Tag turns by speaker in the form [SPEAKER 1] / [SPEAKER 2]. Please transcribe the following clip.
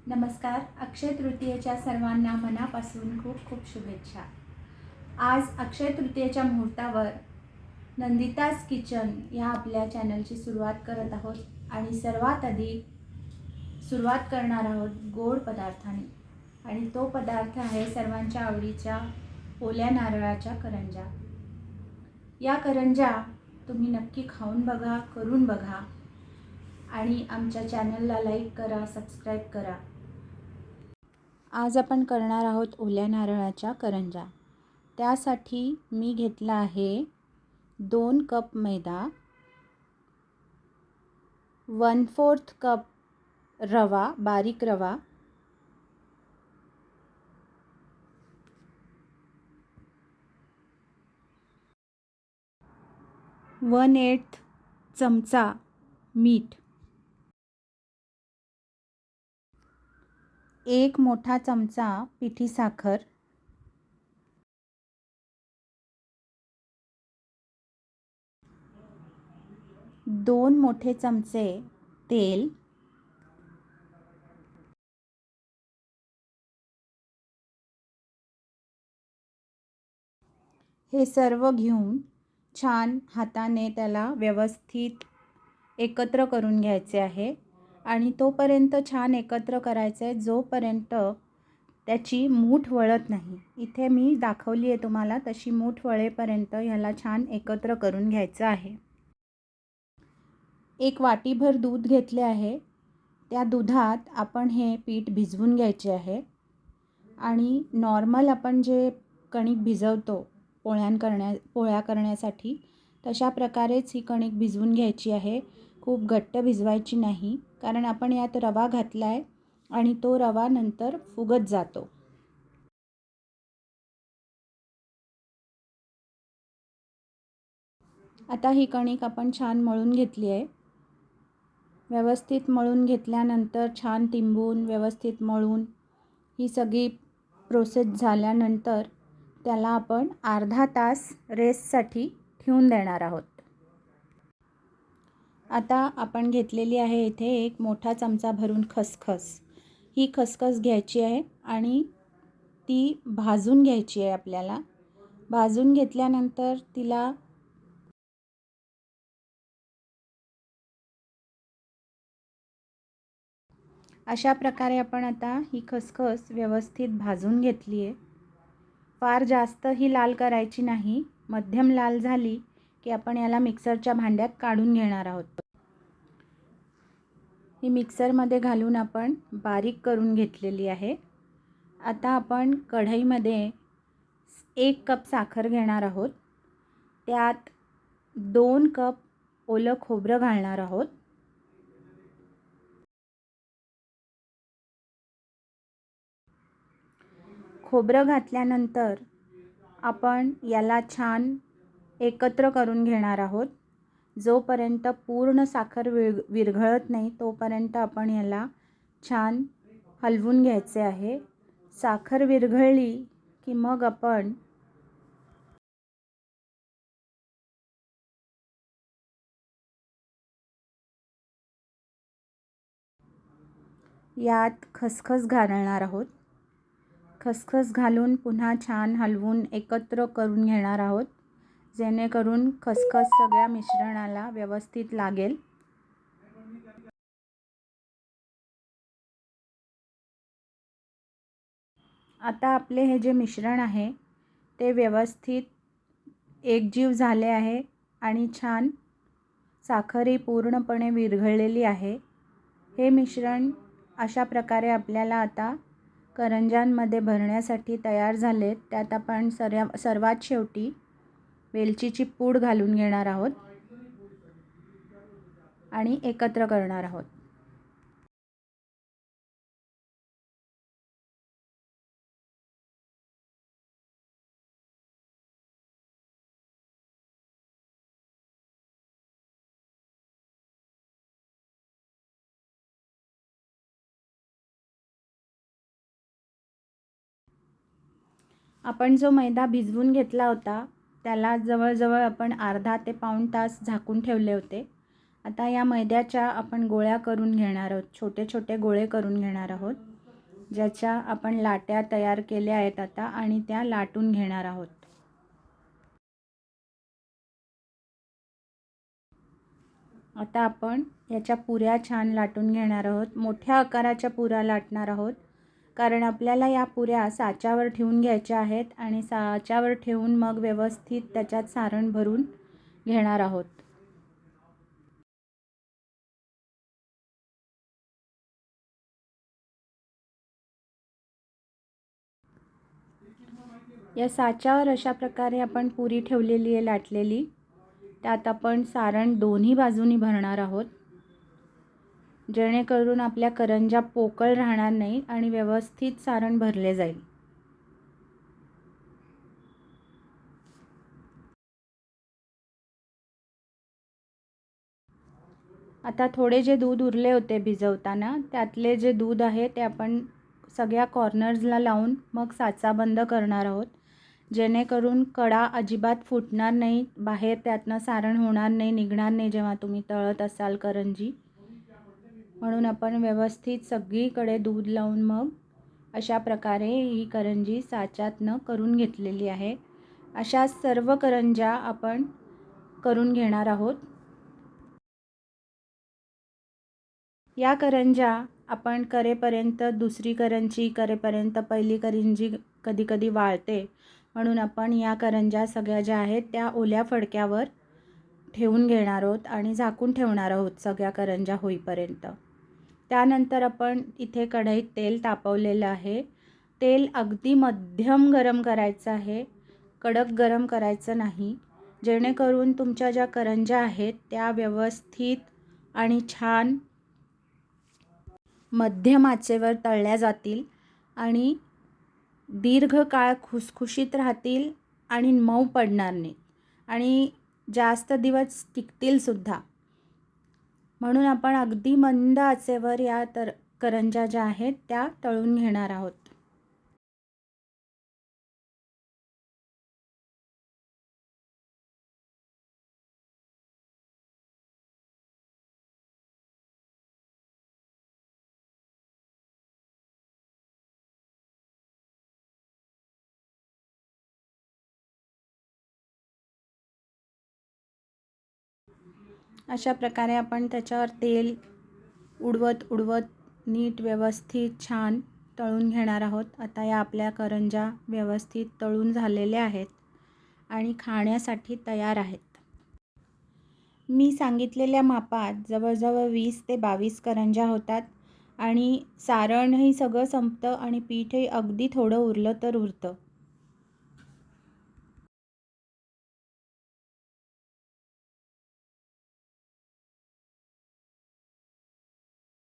[SPEAKER 1] नमस्कार. अक्षय तृतीयेच्या सर्वांना मनापासून खूप खूप शुभेच्छा. आज अक्षय तृतीयेच्या मुहूर्तावर नंदिताज किचन या आपल्या चॅनलची सुरुवात करत आहोत आणि सर्वात आधी सुरुवात करणार आहोत गोड पदार्थाने आणि तो पदार्थ आहे सर्वांच्या आवडीच्या ओल्या नारळाच्या करंज्या. या करंज्या तुम्ही नक्की खाऊन बघा, करून बघा आणि आमच्या चॅनलला लाईक करा, सबस्क्राईब करा. आज आपण करणार आहोत ओल्या नारळाच्या करंज्या. त्यासाठी मी घेतला आहे 2 कप मैदा, 1/4 कप रवा, बारीक रवा, 1/8 चमचा मीठ, 1 मोठा चमचा पिठी साखर, 2 मोठे चमचे तेल, हे सर्व घेऊन छान हाताने त्याला व्यवस्थित एकत्र करून घ्यायचे आहे आणि तोपर्यंत छान एकत्र करायचे आहे जोपर्यंत त्याची मूठ वळत नाही. इथे मी दाखवली आहे तुम्हाला तशी मूठ वळेपर्यंत ह्याला छान एकत्र करून घ्यायचं आहे. 1 वाटीभर दूध घेतले आहे. त्या दुधात आपण हे पीठ भिजवून घ्यायचे आहे आणि नॉर्मल आपण जे कणिक भिजवतो पोळ्या करण्यासाठी तशा प्रकारेच ही कणिक भिजवून घ्यायची आहे. खूप घट्ट भिजवायची नाही कारण आपण यात रवा घातला आहे आणि तो रवा नंतर फुगत जातो. आता ही कणिक आपण छान मळून घेतली आहे. व्यवस्थित मळून घेतल्यानंतर छान तिंबून व्यवस्थित मळून ही सगळी प्रोसेस झाल्यानंतर त्याला आपण अर्धा तास रेस्टसाठी ठेवून देणार आहोत. आता आपण घेतलेली आहे इथे 1 मोठा चमचा भरून खसखस. ही खसखस घ्यायची आहे आणि ती भाजून घ्यायची आहे आपल्याला. भाजून घेतल्यानंतर तिला अशा प्रकारे आपण आता ही खसखस व्यवस्थित भाजून घेतली आहे. फार जास्त ही लाल करायची नाही. मध्यम लाल झाली की आपण याला मिक्सरच्या भांड्यात काढून घेणार आहोत. ही मिक्सरमध्ये घालून आपण बारीक करून घेतलेली आहे. आता आपण कढईमध्ये 1 कप साखर घेणार आहोत. त्यात 2 कप ओलं खोबरं घालणार आहोत. खोबरं घातल्यानंतर आपण याला छान एकत्र करून घेणार आहोत. जोपर्यंत पूर्ण साखर विरघळत नाही तोपर्यंत आपण याला छान हलवून घ्यायचे आहे. साखर विरघळली की मग आपण यात खसखस घालणार आहोत. खसखस घालून पुन्हा छान हलवून एकत्र करून घेणार आहोत जेणेकरून खसखस सगळ्या मिश्रणाला व्यवस्थित लागेल. आता आपले हे जे मिश्रण आहे ते व्यवस्थित एकजीव झाले आहे आणि छान साखरही पूर्णपणे विरघळलेली आहे. हे मिश्रण अशा प्रकारे आपल्याला आता करंज्यांमध्ये भरण्यासाठी तयार झाले. त्यात आपण सर्वात शेवटी वेलचीची पूड घालून घेणार आहोत आणि एकत्र करणार आहोत. आपण जो मैदा भिजवून घेतला होता त्याला जवळजवळ आपण अर्धा ते पाऊण तास झाकून ठेवले होते. आता या मैद्याच्या आपण गोळ्या करून घेणार आहोत. छोटे छोटे गोळे करून घेणार आहोत. ज्याच्या आपण लाट्या तयार केल्या आहेत आता आणि त्या लाटून घेणार आहोत. आता आपण याच्या पुऱ्या छान लाटून घेणार आहोत. मोठ्या आकाराच्या पुऱ्या लाटणार आहोत, कारण आपल्याला या पुऱ्या साच्यावर ठेवून घ्यायच्या आहेत आणि साच्यावर ठेवून मग व्यवस्थित त्याच्यात सारण भरून घेणार आहोत. या साच्यावर अशा प्रकारे आपण पुरी ठेवलेली आहे लाटलेली. त्यात आपण सारण दोन्ही बाजूनी भरणार आहोत, जेणेकरून आपल्या करंज्या पोकळ राहणार नाही आणि व्यवस्थित सारण भरले जाईल. आता थोडे जे दूध उरले होते भिजवताना, त्यातले जे दूध आहे ते आपण सगळ्या कॉर्नर्सला लावून मग साचा बंद करणार आहोत, जेणेकरून कडा अजिबात फुटणार नाही, बाहेर त्यातनं सारण होणार नाही, निघणार नाही जेव्हा तुम्ही तळत असाल करंजी. म्हणून आपण व्यवस्थित सगळीकडे दूध लावून मग अशा प्रकारे ही करंजी साच्यातनं करून घेतलेली आहे. अशा सर्व करंज्या आपण करून घेणार आहोत. या करंज्या आपण करेपर्यंत दुसरी करंजी करेपर्यंत पहिली करंजी कधी कधी वाळते, म्हणून आपण या करंज्या सगळ्या ज्या आहेत त्या ओल्या फडक्यावर ठेवून घेणार आहोत आणि झाकून ठेवणार आहोत सगळ्या करंज्या होईपर्यंत. त्यानंतर आपण इथे कढईत तेल तापवलेलं आहे. तेल अगदी मध्यम गरम करायचं आहे, कडक गरम करायचं नाही, जेणेकरून तुमच्या ज्या करंज्या आहेत त्या व्यवस्थित आणि छान मध्यम आचेवर तळल्या जातील आणि दीर्घकाळ खुसखुशीत राहतील आणि मऊ पडणार नाहीत आणि जास्त दिवस टिकतील सुद्धा. म्हणून आपण अगदी मंद आचेवर या करंज्या ज्या आहेत त्या तळून घेणार आहोत. अशा प्रकारे आपण त्याच्यावर तेल उडवत उडवत नीट व्यवस्थित छान तळून घेणार आहोत. आता या आपल्या करंज्या व्यवस्थित तळून झालेल्या आहेत आणि खाण्यासाठी तयार आहेत. मी सांगितलेल्या मापात जवळजवळ 20 ते 22 करंज्या होतात आणि सारणही सगळं संपतं आणि पीठही अगदी थोडं उरलं तर उरतं.